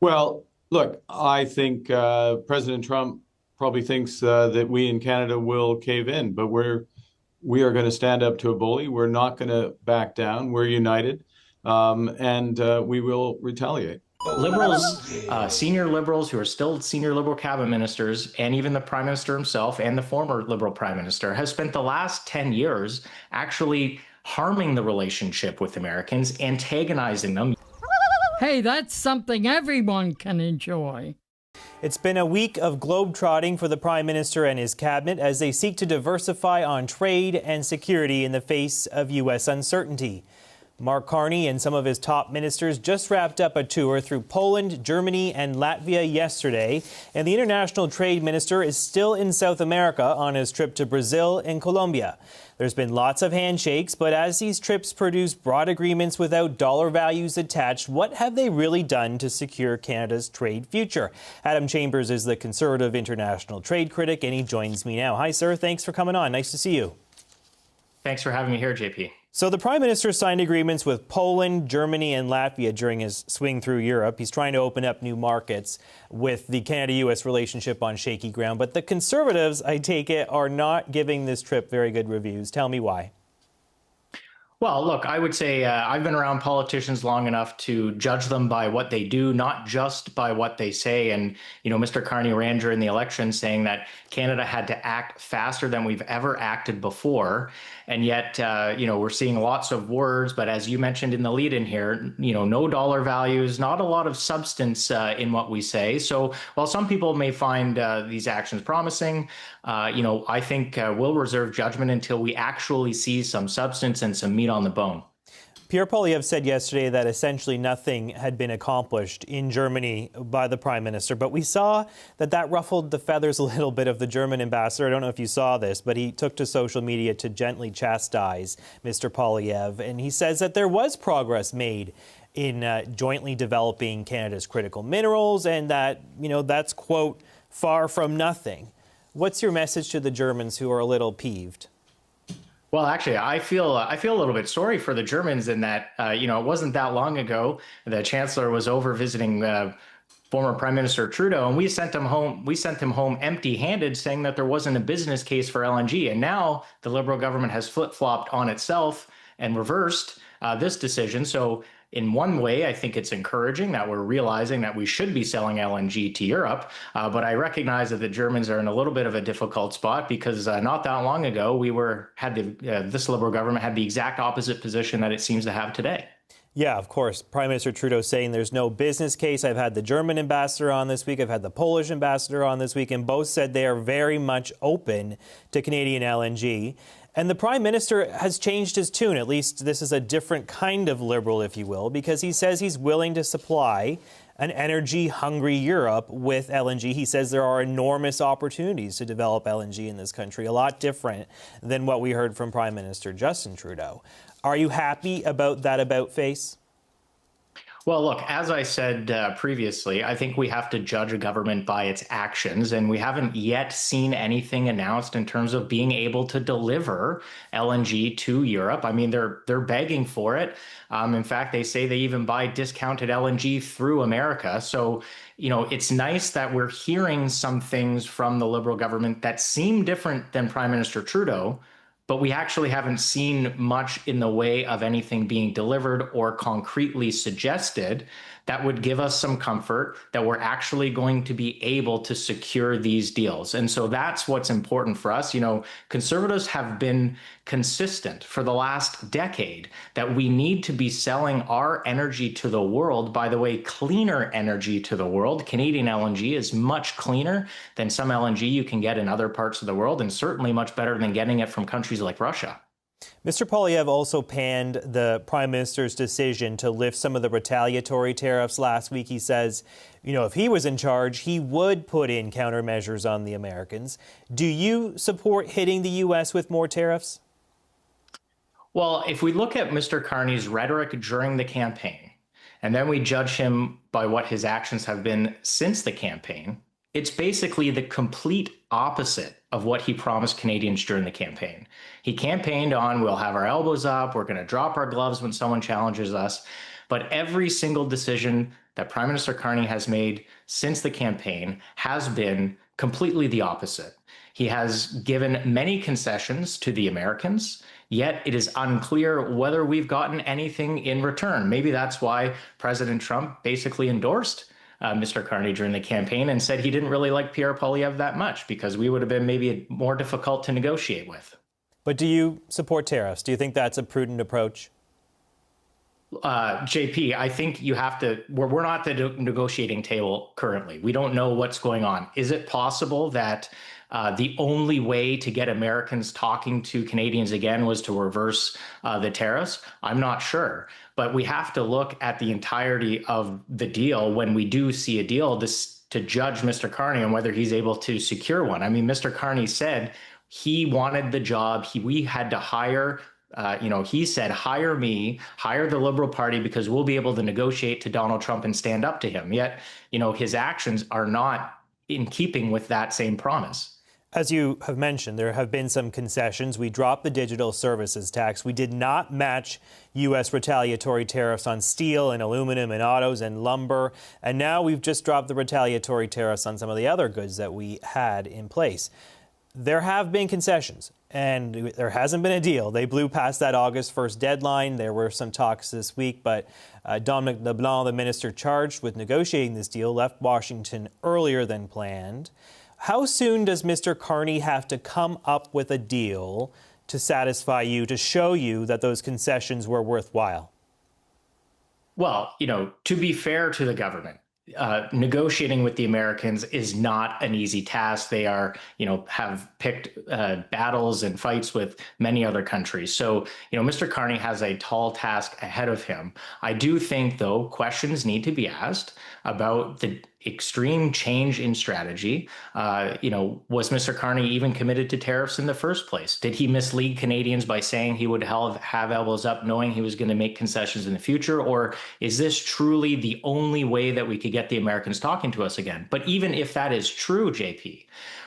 Well, look, I think President Trump probably thinks that we in Canada will cave in, but we are going to stand up to a bully. We're not going to back down. We're united, and we will retaliate. Liberals, senior liberals who are still senior liberal cabinet ministers, and even the prime minister himself and the former liberal prime minister have spent the last 10 years actually harming the relationship with Americans, antagonizing them. Hey, that's something everyone can enjoy. It's been a week of globetrotting for the Prime Minister and his cabinet as they seek to diversify on trade and security in the face of U.S. uncertainty. Mark Carney and some of his top ministers just wrapped up a tour through Poland, Germany, and Latvia yesterday, and the international trade minister is still in South America on his trip to Brazil and Colombia. There's been lots of handshakes, but as these trips produce broad agreements without dollar values attached, what have they really done to secure Canada's trade future? Adam Chambers is the Conservative international trade critic, and he joins me now. Hi, sir. Thanks for coming on. Nice to see you. Thanks for having me here, JP. So the Prime Minister signed agreements with Poland, Germany, and Latvia during his swing through Europe. He's trying to open up new markets with the Canada-U.S. relationship on shaky ground. But the Conservatives, I take it, are not giving this trip very good reviews. Tell me why. Well, look, I would say I've been around politicians long enough to judge them by what they do, not just by what they say. And, Mr. Carney ran during the election saying that Canada had to act faster than we've ever acted before. And yet, we're seeing lots of words. But as you mentioned in the lead in here, no dollar values, not a lot of substance in what we say. So while some people may find these actions promising, I think we'll reserve judgment until we actually see some substance and some meat on the bone. Pierre Poilievre said yesterday that essentially nothing had been accomplished in Germany by the Prime Minister, but we saw that ruffled the feathers a little bit of the German ambassador. I don't know if you saw this, but he took to social media to gently chastise Mr. Poilievre, and he says that there was progress made in jointly developing Canada's critical minerals, and that, that's, quote, far from nothing. What's your message to the Germans who are a little peeved? Well, actually, I feel a little bit sorry for the Germans in that, it wasn't that long ago the Chancellor was over visiting former Prime Minister Trudeau, and we sent him home empty-handed, saying that there wasn't a business case for LNG. And now the Liberal government has flip-flopped on itself and reversed this decision. So in one way, I think it's encouraging that we're realizing that we should be selling LNG to Europe. But I recognize that the Germans are in a little bit of a difficult spot because not that long ago, this Liberal government had the exact opposite position that it seems to have today. Yeah, of course. Prime Minister Trudeau saying there's no business case. I've had the German ambassador on this week. I've had the Polish ambassador on this week, and both said they are very much open to Canadian LNG. And the Prime Minister has changed his tune. At least this is a different kind of Liberal, if you will, because he says he's willing to supply an energy-hungry Europe with LNG. He says there are enormous opportunities to develop LNG in this country, a lot different than what we heard from Prime Minister Justin Trudeau. Are you happy about that about-face? Well, look, as I said previously, I think we have to judge a government by its actions, and we haven't yet seen anything announced in terms of being able to deliver LNG to Europe. I mean, they're begging for it. In fact, they say they even buy discounted LNG through America. So, it's nice that we're hearing some things from the Liberal government that seem different than Prime Minister Trudeau, but we actually haven't seen much in the way of anything being delivered or concretely suggested that would give us some comfort that we're actually going to be able to secure these deals. And so that's what's important for us. Conservatives have been consistent for the last decade that we need to be selling our energy to the world. By the way, cleaner energy to the world. Canadian LNG is much cleaner than some LNG you can get in other parts of the world, and certainly much better than getting it from countries like Russia. Mr. Poilievre also panned the Prime Minister's decision to lift some of the retaliatory tariffs last week. He says, if he was in charge, he would put in countermeasures on the Americans. Do you support hitting the U.S. with more tariffs? Well, if we look at Mr. Carney's rhetoric during the campaign, and then we judge him by what his actions have been since the campaign, it's basically the complete opposite of what he promised Canadians during the campaign. He campaigned on, we'll have our elbows up, we're going to drop our gloves when someone challenges us. But every single decision that Prime Minister Carney has made since the campaign has been completely the opposite. He has given many concessions to the Americans, yet it is unclear whether we've gotten anything in return. Maybe that's why President Trump basically endorsed Mr. Carney during the campaign and said he didn't really like Pierre Poilievre that much, because we would have been maybe more difficult to negotiate with. But do you support tariffs? Do you think that's a prudent approach? JP, I think you have to, we're not at the negotiating table currently. We don't know what's going on. Is it possible that the only way to get Americans talking to Canadians again was to reverse the tariffs? I'm not sure. But we have to look at the entirety of the deal when we do see a deal to judge Mr. Carney on whether he's able to secure one. I mean, Mr. Carney said he wanted the job. We had to hire he said, hire me, hire the Liberal Party, because we'll be able to negotiate to Donald Trump and stand up to him. Yet, his actions are not in keeping with that same promise. As you have mentioned, there have been some concessions. We dropped the digital services tax. We did not match U.S. retaliatory tariffs on steel and aluminum and autos and lumber. And now we've just dropped the retaliatory tariffs on some of the other goods that we had in place. There have been concessions, and there hasn't been a deal. They blew past that August 1st deadline. There were some talks this week, but Dominic LeBlanc, the minister charged with negotiating this deal, left Washington earlier than planned. How soon does Mr. Carney have to come up with a deal to satisfy you, to show you that those concessions were worthwhile? Well, to be fair to the government, negotiating with the Americans is not an easy task. They are, have picked battles and fights with many other countries. So, Mr. Carney has a tall task ahead of him. I do think, though, questions need to be asked about the extreme change in strategy. Was Mr. Carney even committed to tariffs in the first place? Did he mislead Canadians by saying he would have elbows up, knowing he was going to make concessions in the future? Or is this truly the only way that we could get the Americans talking to us again? But even if that is true, JP,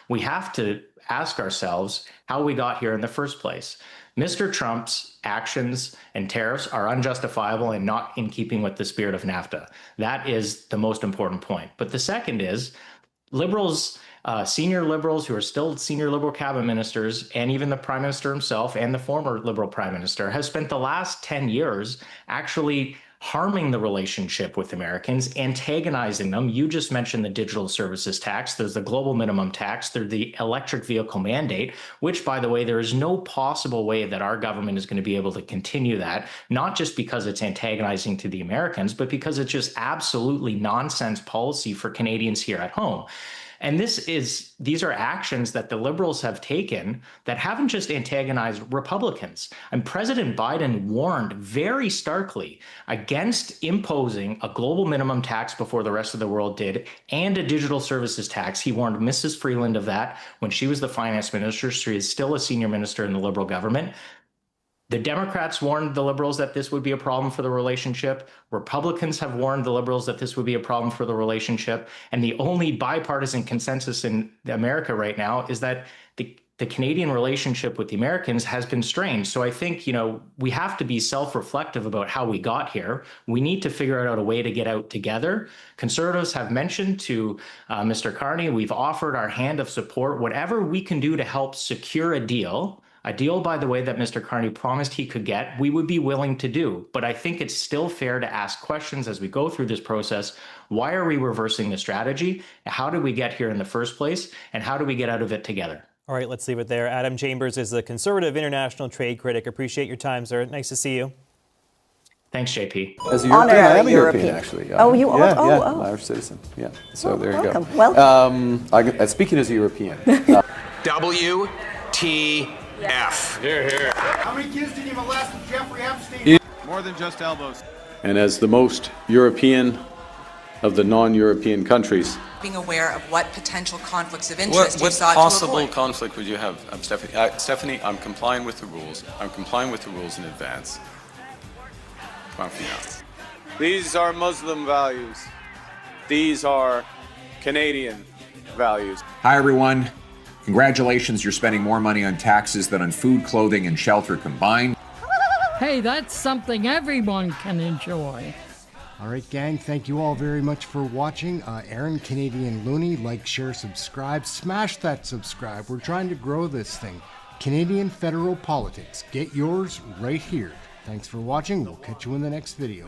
we have to ask ourselves how we got here in the first place. Mr. Trump's actions and tariffs are unjustifiable and not in keeping with the spirit of NAFTA. That is the most important point. But the second is Liberals, senior Liberals who are still senior Liberal cabinet ministers, and even the Prime Minister himself and the former Liberal Prime Minister have spent the last 10 years actually harming the relationship with Americans, antagonizing them. You just mentioned the digital services tax. There's the global minimum tax. There's the electric vehicle mandate, which, by the way, there is no possible way that our government is going to be able to continue that, not just because it's antagonizing to the Americans, but because it's just absolutely nonsense policy for Canadians here at home. And these are actions that the Liberals have taken that haven't just antagonized Republicans. And President Biden warned very starkly against imposing a global minimum tax before the rest of the world did, and a digital services tax. He warned Mrs. Freeland of that when she was the finance minister. She is still a senior minister in the Liberal government. The Democrats warned the Liberals that this would be a problem for the relationship. Republicans have warned the Liberals that this would be a problem for the relationship. And the only bipartisan consensus in America right now is that the Canadian relationship with the Americans has been strained. So I think, we have to be self-reflective about how we got here. We need to figure out a way to get out together. Conservatives have mentioned to Mr. Carney, we've offered our hand of support, whatever we can do to help secure a deal, by the way, that Mr. Carney promised he could get, we would be willing to do. But I think it's still fair to ask questions as we go through this process. Why are we reversing the strategy? How did we get here in the first place? And how do we get out of it together? All right, let's leave it there. Adam Chambers is the Conservative International Trade Critic. Appreciate your time, sir. Nice to see you. Thanks, JP. As a European, I am a European, actually. Oh, you are? Yeah, I'm an Irish citizen. Yeah, so there you welcome. go. Welcome. Speaking as a European. WTF. Here, here. How many kids did you molest with Jeffrey Epstein? More than just elbows. And as the most European of the non-European countries, being aware of what potential conflicts of interest you sought to avoid. What possible conflict would you have, Stephanie? Stephanie, I'm complying with the rules. I'm complying with the rules in advance. Come on, These are Muslim values. These are Canadian values. Hi, everyone. Congratulations, you're spending more money on taxes than on food, clothing, and shelter combined. Hey, that's something everyone can enjoy. All right, gang, thank you all very much for watching. Aaron, Canadian Looney, like, share, subscribe. Smash that subscribe. We're trying to grow this thing. Canadian Federal Politics. Get yours right here. Thanks for watching. We'll catch you in the next video.